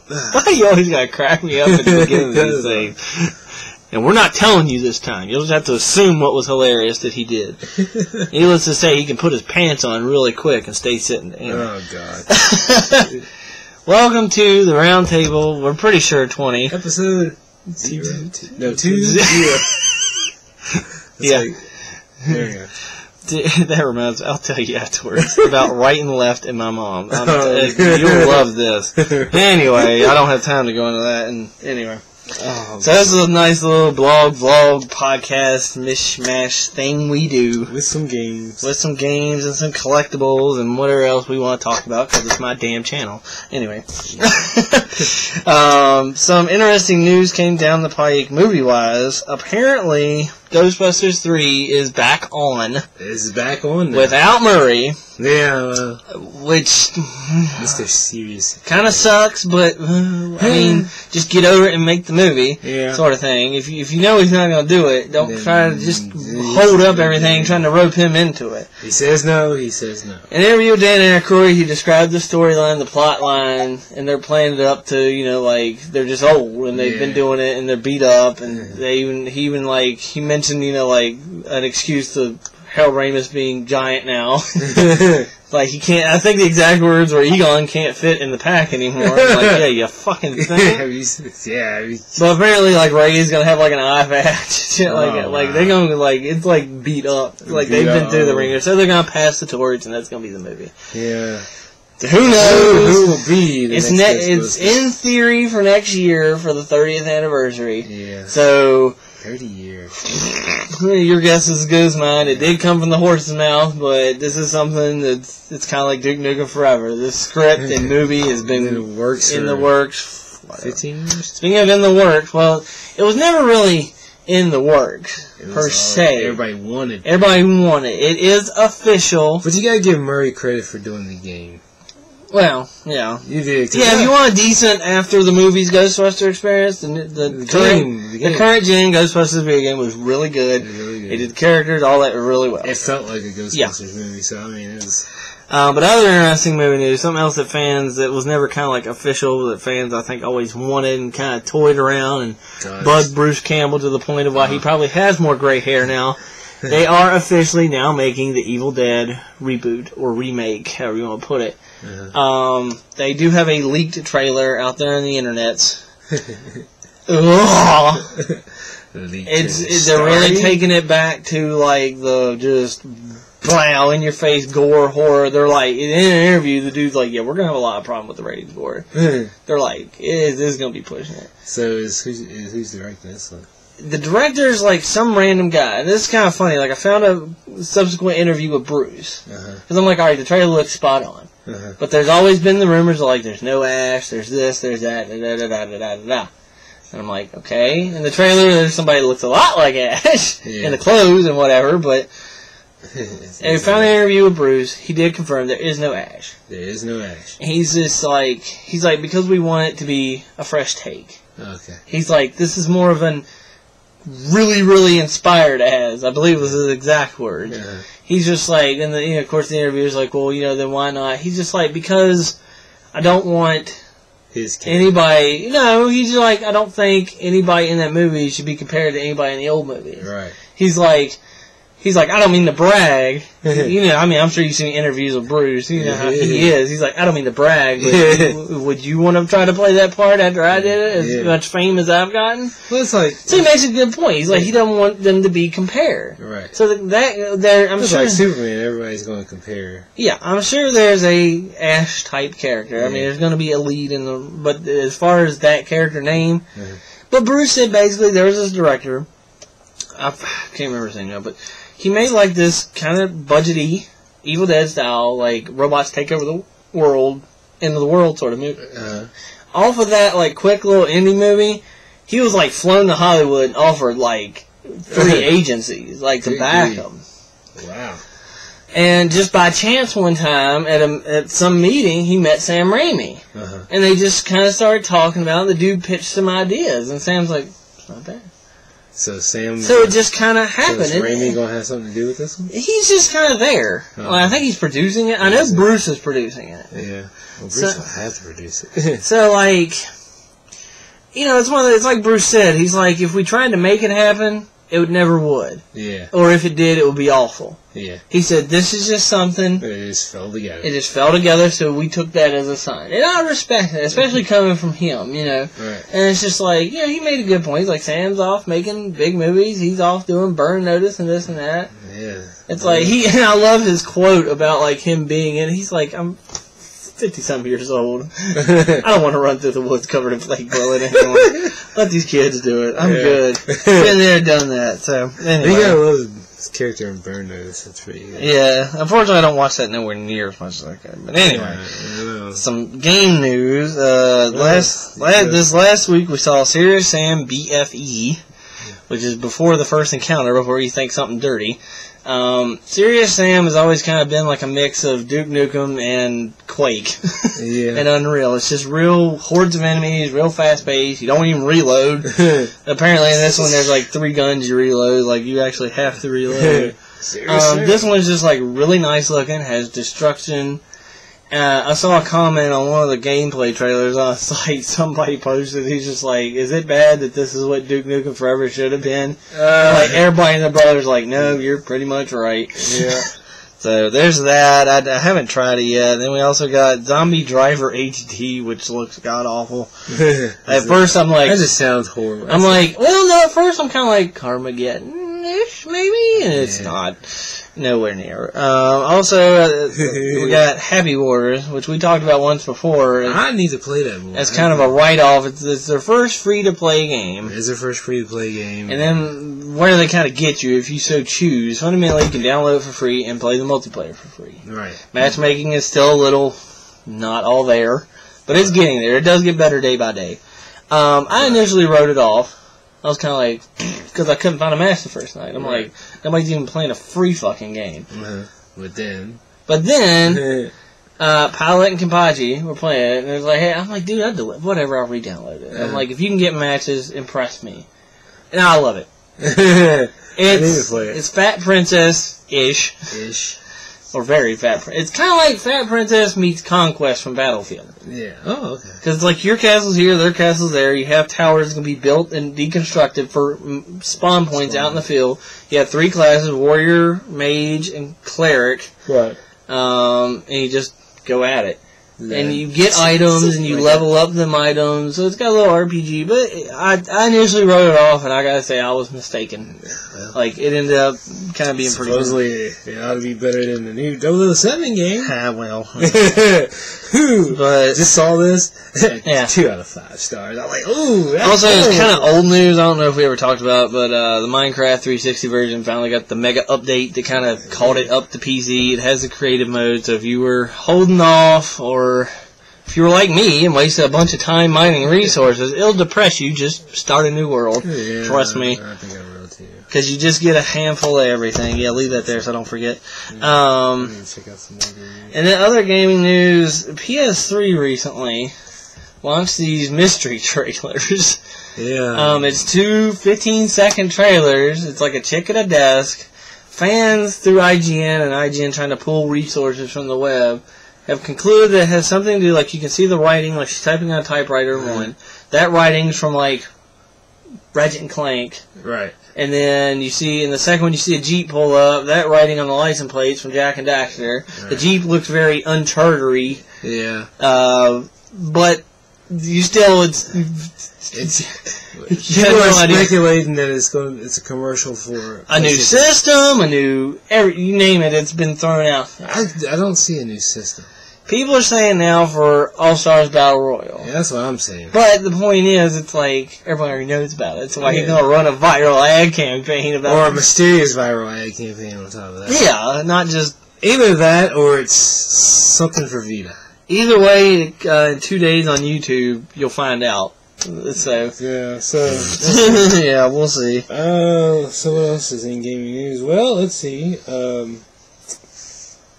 Why you always gotta crack me up at the beginning of these things? And we're not telling you this time. You'll just have to assume what was hilarious that he did. Needless to say, he can put his pants on really quick and stay sitting down. Oh, God. Welcome to the Roundtable. We're pretty sure 20. Episode 0. No, 2. Yeah. Like, there we go. That reminds me, I'll tell you afterwards about right and left and my mom. You'll love this. Anyway, I don't have time to go into that. And anyway. Oh, so this is a nice little blog, vlog, podcast, mishmash thing we do. With some games. With some games and some collectibles and whatever else we want to talk about because it's my damn channel. Anyway. Some interesting news came down the pike movie-wise. Apparently, Ghostbusters 3 is back on. It's back on now. Without Murray. Yeah, which Mr. Serious kind of sucks, but I mean, just get over it and make the movie, sort of thing. If you know he's not going to do it, don't try to just hold up everything trying to rope him into it. He says no. He says no. In an interview with Dan Aykroyd, he described the storyline, the plot line, and they're playing it up to, you know, like they're just old and they've been doing it and they're beat up, and he mentioned, you know, like an excuse to Harold Ramis being giant now. Like, he can't, I think the exact words were, Egon can't fit in the pack anymore. I'm like, yeah, you fucking think. Yeah. But apparently, like, Ray's gonna have, like, an eye patch. Shit like that. Like, they're gonna, like, it's, like, beat up. Like, they've been through the ringer. So they're gonna pass the torch, and that's gonna be the movie. Yeah. So who knows? Who will be the It's in theory for next year for the 30th anniversary. Yeah. So 30 years. Your guess is as good as mine. It did come from the horse's mouth, but this is something it's kind of like Duke Nukem Forever. This script and movie has been in the works. 15 years? Speaking of in the works, well, it was never really in the works, per se. Everybody wanted it. It is official. But you gotta give Murray credit for doing the game. Well, yeah. You did. Yeah, if you want a decent after the movies Ghostbuster experience, the current gen Ghostbusters video game was really good. It did the characters, all that really well. It felt like a Ghostbusters movie, so I mean, it was. But other interesting movie news, something else that fans, that was never kind of like official, that fans I think always wanted and kind of toyed around and bugged Bruce Campbell to the point of why he probably has more gray hair now. They are officially now making the Evil Dead reboot or remake, however you want to put it. They do have a leaked trailer out there on the internets. They're really taking it back to like the just blow in your face gore horror. They're like, in an interview, the dude's like, yeah, we're gonna have a lot of problem with the ratings for it. They're like, this is gonna be pushing it. So who's directing this one? The director's like some random guy. And this is kind of funny. Like, I found a subsequent interview with Bruce. Because I'm like, alright, the trailer looks spot on. But there's always been the rumors of, like, there's no Ash, there's this, there's that, da-da-da-da-da-da-da. And I'm like, okay. In the trailer, there's somebody that looks a lot like Ash. In the clothes and whatever, but... And we found an interview with Bruce. He did confirm there is no Ash. There is no Ash. He's just like... He's like, because we want it to be a fresh take. Okay. He's like, this is more of an... really, really inspired as, I believe was his exact words. He's just like, and of course the interviewer's like, well, then why not? He's just like, because I don't want anybody, he's just like, I don't think anybody in that movie should be compared to anybody in the old movie. Right. He's like, I don't mean to brag. I'm sure you've seen interviews with Bruce. You know how he is. He's like, I don't mean to brag, but would you want to try to play that part after I did it? As much fame as I've gotten? Well, it's like... So he makes a good point. He's like, he doesn't want them to be compared. Right. So I'm it's sure... like Superman, everybody's going to compare. Yeah, I'm sure there's a Ash-type character. I mean, there's going to be a lead in the... But as far as that character name... But Bruce said basically there was this director... I can't remember his name now, but... He made, like, this kind of budgety, Evil Dead style, like, robots take over the world, end of the world sort of movie. Off of that, like, quick little indie movie, he was, like, flown to Hollywood and offered, like, 3 agencies, like, to back him. Wow. And just by chance one time, at some meeting, he met Sam Raimi. And they just kind of started talking about it. The dude pitched some ideas, and Sam's like, it's not bad. So Sam. So it just kind of happened. So is Raimi gonna have something to do with this one? He's just kind of there. Well, I think he's producing it. I know Bruce is producing it. Yeah. Well, Bruce will have to produce it. So like, it's like Bruce said. He's like, if we tried to make it happen, it never would. Yeah. Or if it did, it would be awful. Yeah. He said, this is just something. It just fell together. It just fell together, so we took that as a sign. And I respect it, especially coming from him, Right. And it's just like, he made a good point. He's like, Sam's off making big movies. He's off doing Burn Notice and this and that. Yeah. It's like, and I love his quote about, like, him being in. He's like, I'm 50-something years old. I don't want to run through the woods covered in flake bullet anymore. Let these kids do it. I'm good. Been there, done that. So, anyway. You gotta love his character in Burn Notice. That's pretty good. Yeah. Unfortunately, I don't watch that nowhere near as much as I could. But anyway. Some game news. This last week we saw Serious Sam BFE, which is before the first encounter, before you think something dirty. Serious Sam has always kind of been like a mix of Duke Nukem and Quake. And Unreal. It's just real hordes of enemies, real fast paced. You don't even reload. Apparently in this one there's like 3 guns you reload, like you actually have to reload. This one's just like really nice looking, has destruction. I saw a comment on one of the gameplay trailers on a site. Somebody posted, he's just like, is it bad that this is what Duke Nukem Forever should have been? Like, everybody in the brother's like, no, you're pretty much right. Yeah. So, there's that. I haven't tried it yet. Then we also got Zombie Driver HD, which looks god-awful. At first, I'm like... That just sounds horrible. I'm like, well, no, at first I'm kind of like, Carmageddon-ish, maybe? And it's not. Nowhere near. Also, we got Happy Wars, which we talked about once before. I need to play that more. It's kind of a write-off. It's their first free-to-play game. It's their first free-to-play game. And then, where they kind of get you, if you so choose, fundamentally you can download it for free and play the multiplayer for free. Right. Matchmaking is still a little not all there, but it's getting there. It does get better day by day. I initially wrote it off. I was kind of like, because I couldn't find a match the first night. I'm like, nobody's even playing a free fucking game. But then, Pilot and Kenpachi were playing it, and it was like, hey, I'm like, dude, I'll do it. Whatever, I'll re-download it. I'm like, if you can get matches, impress me. And I love it. I need to play it. It's Fat Princess-ish. Or very Fat Princess. It's kind of like Fat Princess meets Conquest from Battlefield. Yeah. Oh, okay. Because, like, your castle's here, their castle's there. You have towers that can be built and deconstructed for spawn points out in the field. You have 3 classes, Warrior, Mage, and Cleric. Right. And you just go at it. And you get items, and you level up them items. So it's got a little RPG, but I initially wrote it off, and I gotta say I was mistaken. Like, it ended up kind of being pretty good. Supposedly, it ought to be better than the new 007 game. Well. But just saw this. Yeah. 2 out of 5 stars. I'm like, ooh, that's also, cool. it's kind of old news. I don't know if we ever talked about it, but the Minecraft 360 version finally got the mega update that kind of called it up to PC. It has the creative mode, so if you were holding off, or if you were like me and wasted a bunch of time mining resources, it'll depress you. Just start a new world. Yeah, Trust me. I think I will too. Because you just get a handful of everything. Yeah, leave that there so I don't forget. Check out some more games. And then other gaming news, PS3 recently launched these mystery trailers. Yeah. It's 2 15-second trailers. It's like a chick at a desk. Fans through IGN and IGN trying to pull resources from the web have concluded that it has something to do, like you can see the writing, like she's typing on a typewriter in one. That writing's from like Ratchet and Clank. Right. And then you see, in the second one, you see a Jeep pull up. That writing on the license plates from Jak and Daxter. Right. The Jeep looks very Uncharted-y. Yeah. But you still, it's people are speculating that it's a commercial for a new system, you name it, it's been thrown out. I don't see a new system. People are saying now for All-Stars Battle Royale. Yeah, that's what I'm saying. But the point is, it's like, everybody already knows about it. So why you're going to run a viral ad campaign about it? Or a mysterious viral ad campaign on top of that. Yeah, not just... Either that, or it's something for Vita. Either way, in 2 days on YouTube, you'll find out. So... Yeah, so... yeah, we'll see. So what else is in gaming news? Well, let's see.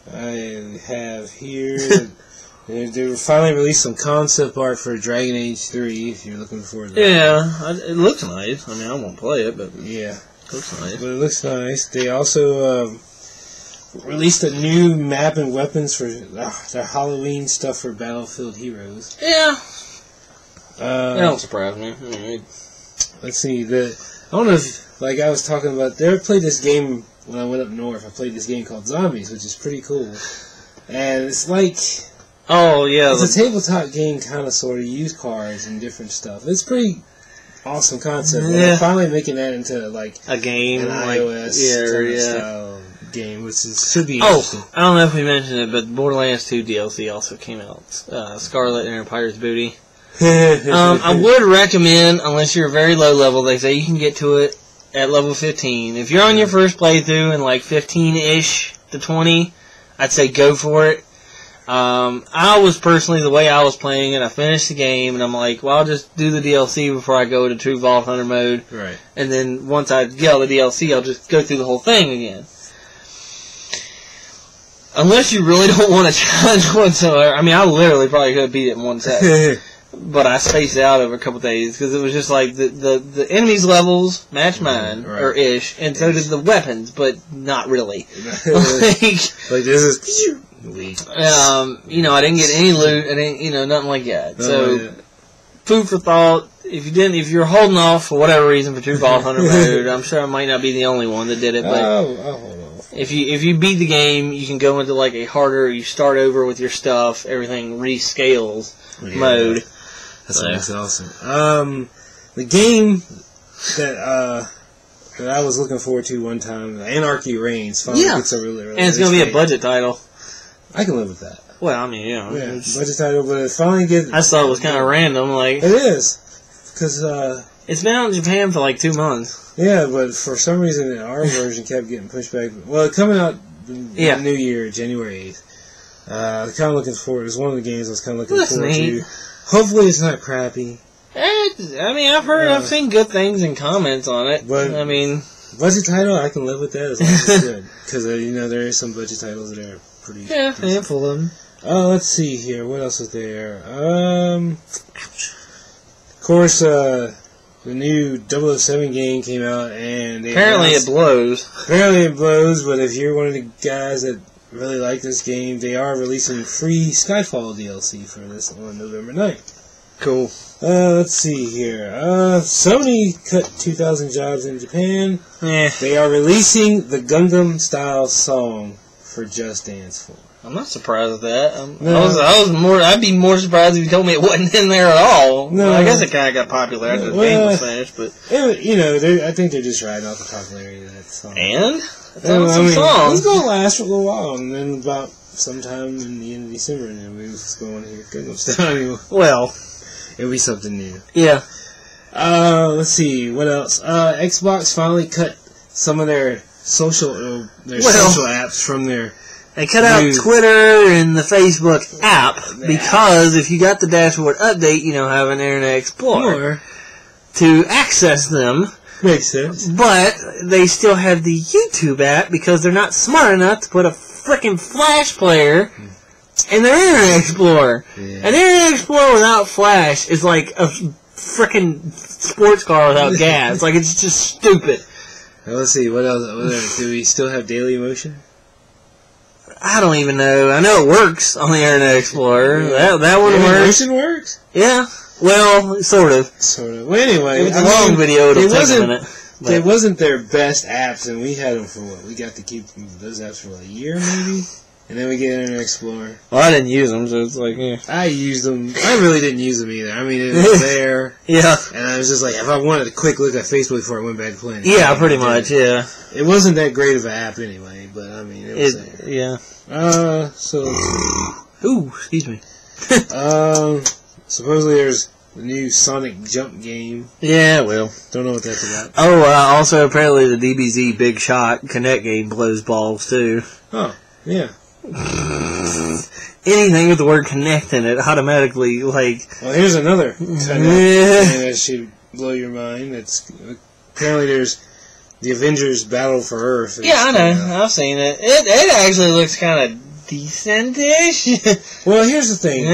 I have here They finally released some concept art for Dragon Age 3, if you're looking for that. Yeah, it looks nice. I mean, I won't play it, but yeah, it looks nice. But it looks nice. They also released a new map and weapons for the Halloween stuff for Battlefield Heroes. Yeah. That don't surprise me. Let's see. I don't know if, like I was talking about, I played this game when I went up north. I played this game called Zombies, which is pretty cool. And it's like... Oh, yeah. It's a tabletop game, kind of, sort of. You use cards and different stuff. It's pretty awesome concept. Yeah. They're finally making that into, like... a game. An like, iOS style game, which should be interesting. I don't know if we mentioned it, but Borderlands 2 DLC also came out. Scarlet and her Pirate's Booty. I would recommend, unless you're very low level, they say you can get to it at level 15. If you're on your first playthrough in like 15-ish to 20, I'd say go for it. I was personally, the way I was playing it, I finished the game and I'm like, well, I'll just do the DLC before I go to True Vault Hunter mode. Right. And then once I get all the DLC, I'll just go through the whole thing again. Unless you really don't want to challenge whatsoever. I mean, I literally probably could have beat it in one set. But I spaced out over a couple days because it was just like the enemies' levels match mine, right. or ish, and so did the weapons, but not really. Like this is weak. You know, I didn't get any loot, nothing like that. So, food for thought. If you're holding off for whatever reason for True Vault Hunter mode, I'm sure I might not be the only one that did it. But I'll hold off. If you beat the game, you can go into like a harder. You start over with your stuff. Everything rescales mode. That's awesome. The game that I was looking forward to one time, Anarchy Reigns, finally gets a really and it's going to be a budget title. I can live with that. Well, I mean, budget title, but it finally gets... I thought it was kind of random, like... It is, because... it's been out in Japan for like 2 months. Yeah, but for some reason, our version kept getting pushed back. Well, coming out the new year, January 8th. Kind of looking forward. It was one of the games I was kind of looking forward to. Hopefully it's not crappy. I mean, I've seen good things and comments on it. But I mean, budget title, I can live with that as long as it's good. Because there is some budget titles that are pretty. Yeah, a handful of them. Let's see here. What else is there? Of course, the new 007 game came out, and apparently it blows. Apparently it blows. But if you're one of the guys that really like this game, they are releasing free Skyfall DLC for this on November 9th. Cool. Let's see here. Sony cut 2,000 jobs in Japan. They are releasing the Gundam style song for Just Dance 4. I'm not surprised at that. I'd be more surprised if you told me it wasn't in there at all. No, I guess it kind of got popular after the game was finished, but I think they're just riding off the popularity of that song. And some songs. It's gonna last for a little while, and then about sometime in the end of December, and then we're just going to hear Gundam style anyway. Well, it'll be something new. Yeah. Let's see what else. Xbox finally cut some of their social apps from their. They cut out Twitter and the Facebook app because if you got the dashboard update, you now have an Internet Explorer to access them. Makes sense. But they still have the YouTube app because they're not smart enough to put a frickin' Flash player in their Internet Explorer. Yeah. An Internet Explorer without Flash is like a frickin' sports car without gas. Like, it's just stupid. Let's see, what else? Do we still have Daily Motion? I don't even know. I know it works on the Internet Explorer. Yeah. That one works. Motion works? Yeah. Well, sort of. Well, anyway. If it's a long video, it'll take a minute. It wasn't their best apps, and we had them for what? We got to keep those apps for like a year, maybe? And then we get Internet Explorer. Well, I didn't use them, so it's like, yeah. I used them. I really didn't use them either. I mean, it was there. Yeah. And I was just like, if I wanted a quick look at Facebook before I went back to playing it. Yeah, pretty much, yeah. It wasn't that great of an app anyway, but I mean, it was there. Yeah. So. Ooh, excuse me. Supposedly there's the new Sonic Jump game. Yeah, well. Don't know what that's about. Oh, also apparently the DBZ Big Shot Connect game blows balls too. Oh, yeah. Anything with the word Connect in it automatically, like... Well, here's another thing that should blow your mind. Apparently there's the Avengers Battle for Earth. Yeah, I know. I've seen it. It actually looks kind of decent-ish. Well, here's the thing.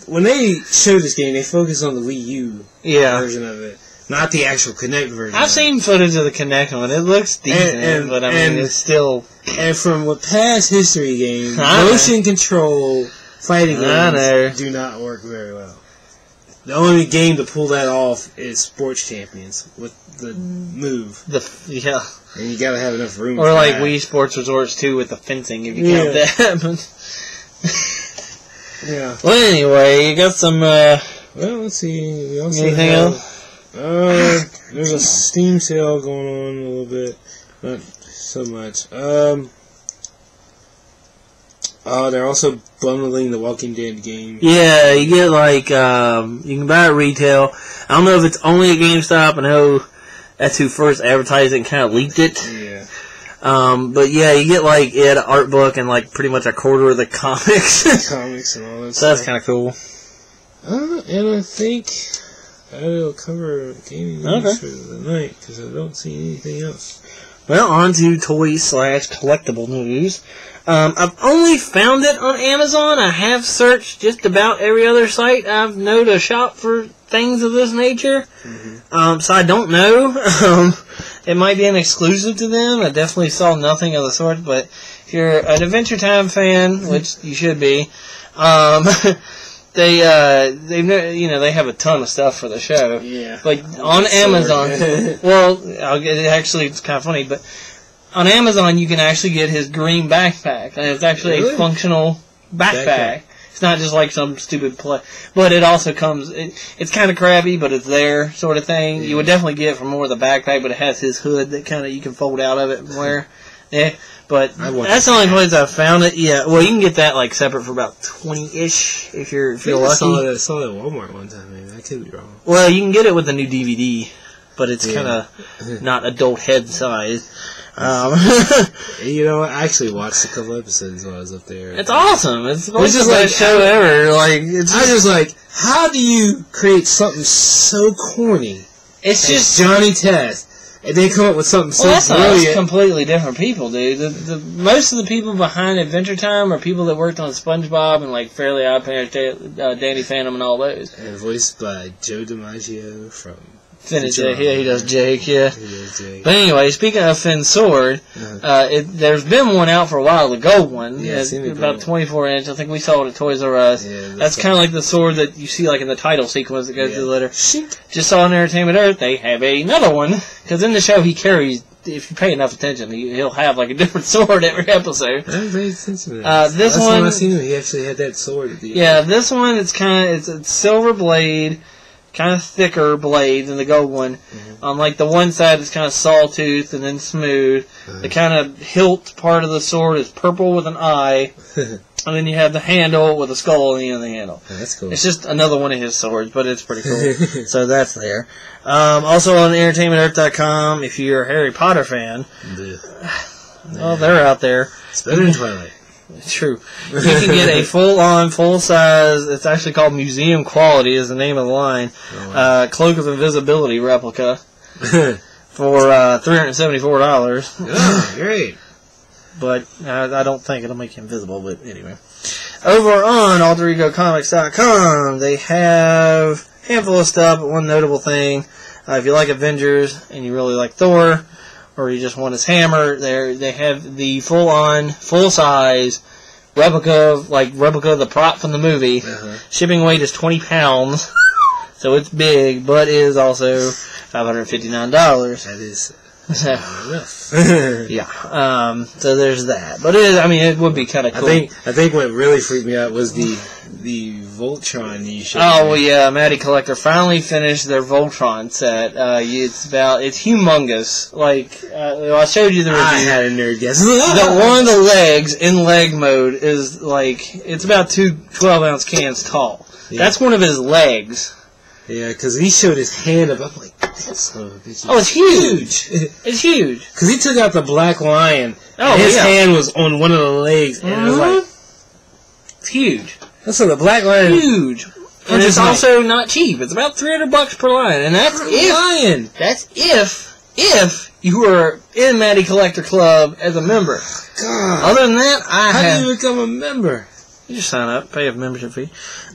When they showed this game, they focused on the Wii U version of it, not the actual Kinect version. I've seen footage of the Kinect one. It looks decent, but I mean, it's still... And from what past history games, motion control fighting games do not work very well. The only game to pull that off is Sports Champions with the move. And you gotta have enough room. Or like Wii Sports Resorts 2 with the fencing, if you count that. Yeah. Well, anyway, you got some. Well, let's see. We also anything else? There's a Steam sale going on a little bit, not so much. They're also bundling the Walking Dead game. Yeah, you get like you can buy it retail. I don't know if it's only at GameStop. I know that's who first advertised it and kind of leaked it. Yeah. But yeah, you get like an art book and like pretty much a quarter of the comics. Comics and all that so stuff. that's kind of cool. And I think that'll cover gaming news for the night because I don't see anything else. Well, on to toys/collectible news. I've only found it on Amazon. I have searched just about every other site I've known to shop for things of this nature. Mm-hmm. So I don't know. It might be an exclusive to them. I definitely saw nothing of the sort. But if you're an Adventure Time fan, which you should be, they have a ton of stuff for the show. Yeah. Like on Amazon. Well, actually, it's kind of funny, but on Amazon you can actually get his green backpack, and it's actually a functional backpack. It's not just like some stupid play, but it also comes. It's kind of crappy, but it's there, sort of thing. Yeah. You would definitely get it for more of the backpack, but it has his hood that kind of you can fold out of it and wear. Yeah. But that's the only place I've found it. Yeah, well, you can get that like separate for about $20-ish if you're lucky. I saw it at Walmart one time. Maybe I could be wrong. Well, you can get it with the new DVD, but it's kind of not adult head size. You know, I actually watched a couple episodes while I was up there. It's awesome. It's the best show ever. Like, I was like, how do you create something so corny? It's just Johnny Test. And they come up with something so brilliant. That's completely different people, dude. Most of the people behind Adventure Time are people that worked on SpongeBob and like Fairly Odd Parents, Danny Phantom, and all those. And voiced by Joe DiMaggio from Finn and Jake. Yeah, he does Jake. Yeah. He does Jake. But anyway, speaking of Finn's sword, there's been one out for a while, the gold one. Yeah, about 24-inch. I think we saw it at Toys R Us. Yeah, that's kind of like the sword that you see like in the title sequence that goes through the letter. Just saw on Entertainment Earth, they have another one. Because in the show he carries, if you pay enough attention, he'll have like a different sword every episode. I paid attention to that. This one, when I seen him, he actually had that sword at the end. Yeah, this one, it's silver blade. Kind of thicker blade than the gold one. Mm-hmm. On like the one side it's kind of sawtooth and then smooth. Mm-hmm. The kind of hilt part of the sword is purple with an eye. And then you have the handle with a skull on the end of the handle. Oh, that's cool. It's just another one of his swords, but it's pretty cool. So that's there. Also on entertainmentearth.com, if you're a Harry Potter fan, well, they're out there. It's better than Twilight. True. You can get a full-on, full-size, it's actually called Museum Quality is the name of the line, Cloak of Invisibility replica for $374. Oh, great. But I don't think it'll make you invisible, but anyway. Over on AlterEgoComics.com, they have a handful of stuff, but one notable thing, if you like Avengers and you really like Thor, or you just want his hammer, they have the full-on, full-size replica of the prop from the movie. Uh-huh. Shipping weight is 20 pounds, so it's big, but it is also $559. That is enough. Yeah. So there's that. But it would be kind of cool. I think what really freaked me out was the Voltron you showed. Oh, well, yeah, Matty Collector finally finished their Voltron set. It's humongous. Like, I showed you the review. I had a nerd guess. One of the legs in leg mode is like, it's about 2 12-ounce cans tall. Yeah. That's one of his legs. Yeah, because he showed his hand up. I'm like, that's son of a bitch. Oh, it's huge. It's huge. Because he took out the black lion. Oh, and his hand was on one of the legs. And I was like, it's huge. So the black lion, huge, and it's also not cheap. It's about $300 per lion, and that's That's if you were in Matty Collector Club as a member. God. Other than that, How do you become a member? You just sign up, pay a membership fee.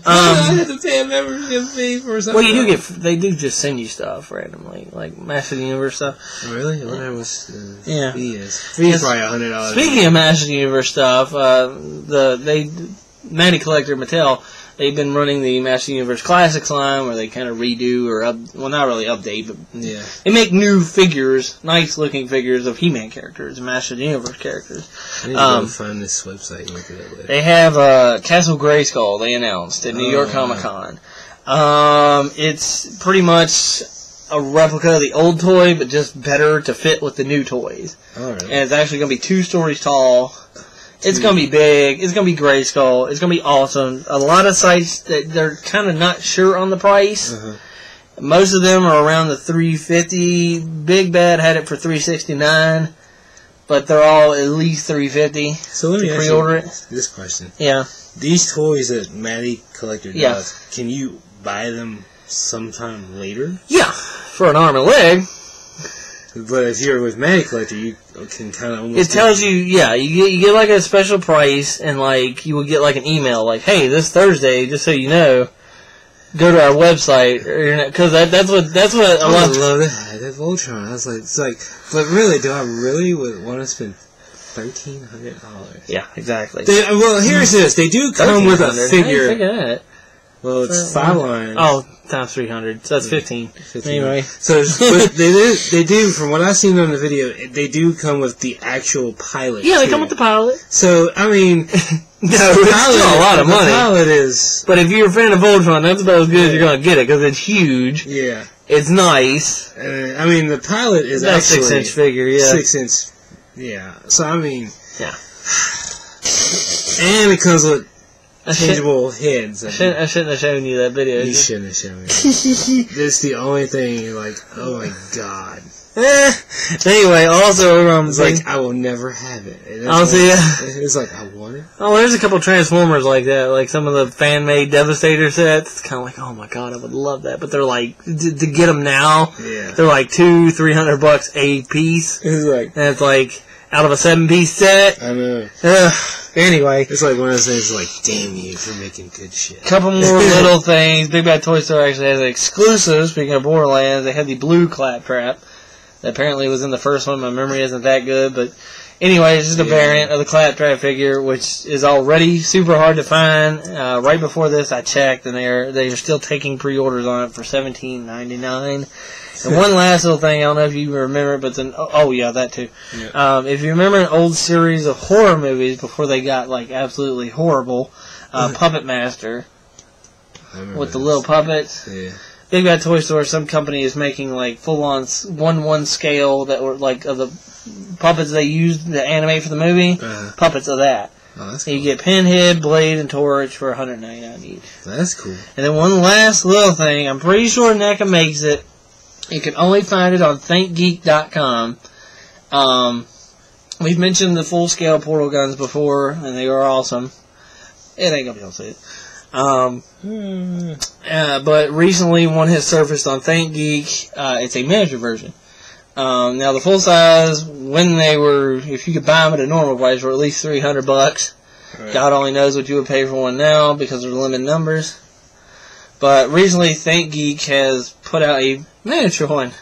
I had to pay a membership fee for something. Well, they do just send you stuff randomly, like Master of the Universe stuff. Oh, really? I wonder how much the fee is. Fee is probably $100. Speaking of Master of the Universe stuff, Matty Collector Mattel, they've been running the Master of the Universe Classics line where they kind of redo or not really update, but they make new figures, nice looking figures of He-Man characters and Master of the Universe characters. I need to go find this website and look at it later. They have Castle Grayskull they announced at New York Comic Con. It's pretty much a replica of the old toy, but just better to fit with the new toys. Oh, really? And it's actually going to be 2 stories tall. It's going to be big. It's going to be Grayskull. It's going to be awesome. A lot of sites that they're kind of not sure on the price. Most of them are around the $350. Big Bad had it for $369, but they're all at least $350. So let me ask pre-order you this question. Yeah. These toys that Matty Collector does, can you buy them sometime later? Yeah, for an arm and a leg. But if you're with Matty Collector, you can kind of almost... It tells you, you get like a special price, and like you will get like an email, like, hey, this Thursday, just so you know, go to our website, because that's what a lot. I love that Voltron. I was like, it's like, but really, do I really want to spend $1,300? Yeah, exactly. Well, here's this. They do come with a figure. Well, it's 5 lines. Oh, times 300. So that's 15. Anyway. So, but they do, from what I've seen on the video, they do come with the actual pilot. Yeah, they come with the pilot. So, I mean, no, it's still a lot of money. The pilot is... But if you're a fan of Voltron, that's about as good as you're going to get it, because it's huge. Yeah. It's nice. I mean, the pilot is that's actually... 6-inch figure, yeah. 6-inch, yeah. So, I mean... Yeah. And it comes with... changeable heads. I shouldn't have shown you that video. You shouldn't have shown me that. That's the only thing you're like, oh my god. Anyway, also... it's like, I will never have it. It's like, I want it. Oh, there's a couple Transformers like that, like some of the fan-made Devastator sets. It's kind of like, oh my god, I would love that. But they're like, to get them now, they're like $200-$300 a piece. It's like... And it's like, out of a 7-piece set. I know. Anyway. It's like one of those things like, damn you for making good shit. Couple more little things. Big Bad Toy Store actually has an exclusive, speaking of Borderlands. They had the blue Claptrap that apparently was in the first one. My memory isn't that good, but anyway, it's just a variant of the Claptrap figure, which is already super hard to find. Right before this, I checked, and they are still taking pre-orders on it for $17.99. And one last little thing, I don't know if you remember, but that too. Yeah. If you remember an old series of horror movies before they got like absolutely horrible, Puppet Master with the little puppets. Yeah. Big Bad Toy Store, some company is making like full-on 1:1 scale that were like of the puppets they used to animate for the movie. Puppets of that. Oh, that's cool. You get Pinhead, Blade, and Torch for $199 each. That's cool. And then one last little thing, I'm pretty sure NECA makes it. You can only find it on ThinkGeek.com. We've mentioned the full-scale portal guns before, and they are awesome. It ain't gonna be able to see it. But recently one has surfaced on ThinkGeek. It's a miniature version. Now the full size, if you could buy them at a normal price, were at least $300. Right. God only knows what you would pay for one now because of the limited numbers. But recently ThinkGeek has put out a miniature one.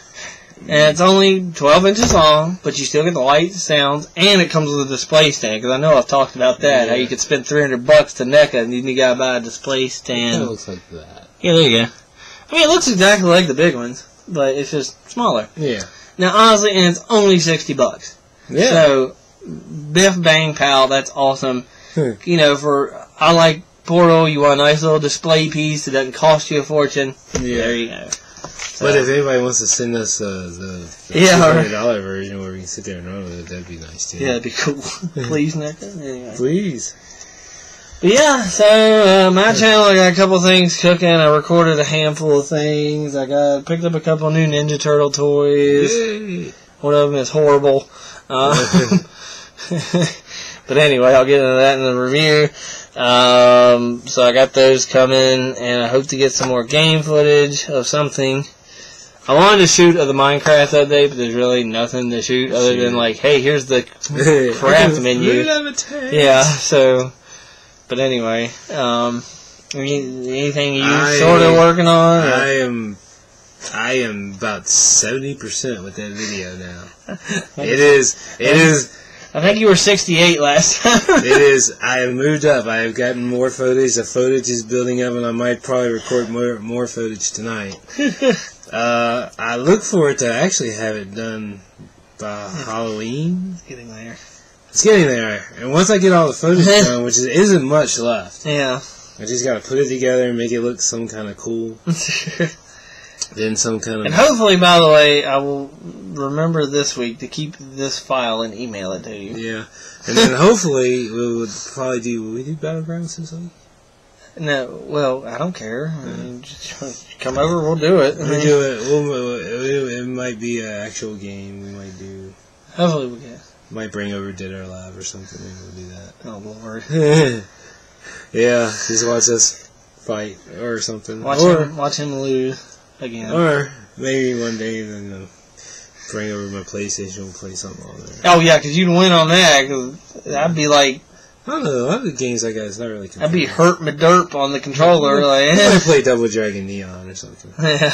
And it's only 12 inches long, but you still get the lights, sounds, and it comes with a display stand. Because I know I've talked about that, how you could spend $300 to NECA and you gotta buy a display stand. It looks like that. Yeah, there you go. I mean, it looks exactly like the big ones, but it's just smaller. Yeah. Now, honestly, and it's only $60. Yeah. So, biff, bang, pow, that's awesome. You know, I like Portal, you want a nice little display piece that doesn't cost you a fortune. Yeah. There you go. So, but if anybody wants to send us the $200 version where we can sit there and run with it, that'd be nice too. Yeah, that'd be cool. Please, NECA. Anyway. Please. But yeah, so my channel, I got a couple things cooking. I recorded a handful of things. Picked up a couple new Ninja Turtle toys. Yay. One of them is horrible. But anyway, I'll get into that in the review. So I got those coming, and I hope to get some more game footage of something. I wanted to shoot the Minecraft update, but there's really nothing to shoot other than like, hey, here's the craft menu. Yeah, so. But anyway, anything you sort of working on? Or? I am about 70% with that video now. It is. I think you were 68 last time. It is. I have moved up. I have gotten more footage. The footage is building up, and I might probably record more footage tonight. I look forward to actually have it done by Halloween. It's getting there. It's getting there. And once I get all the footage done, which isn't much left. Yeah. I just got to put it together and make it look some kind of cool. Then some kind of... And hopefully, by the way, I will remember this week to keep this file and email it to you. Yeah. And then hopefully we would probably do... Will we do Battlegrounds this week? No, well, I don't care. I mean, just come over, we'll do it. We'll do it. It might be an actual game. We might do... Hopefully we can. Might bring over Dead or Alive or something. Maybe we'll do that. Oh, Lord. Yeah, just watch us fight or something. Watch him lose again. Or maybe one day then bring over my PlayStation and play something on there. Oh, yeah, because you'd win on that. Cause I'd be like... I don't know. A lot of the games I got is not really... I'd be hurt my derp on the controller. I might play Double Dragon Neon or something. Yeah.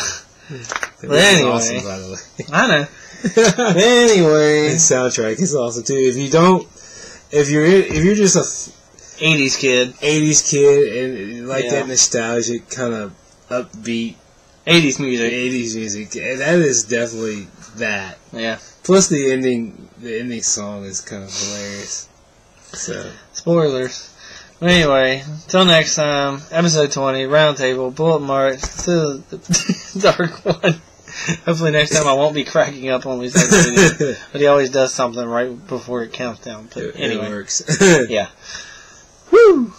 But anyway. Awesome, by the way. I know. Anyway, the soundtrack is awesome too. If you're just a 80s kid and like that nostalgic kind of upbeat 80s music, that is definitely that. Yeah. Plus the ending song is kind of hilarious. So spoilers. Anyway, till next time, episode 20, Roundtable, Bullet March, to the Dark One. Hopefully next time I won't be cracking up when we start doing it. But he always does something right before it counts down. But anyway. It works. Yeah. Woo!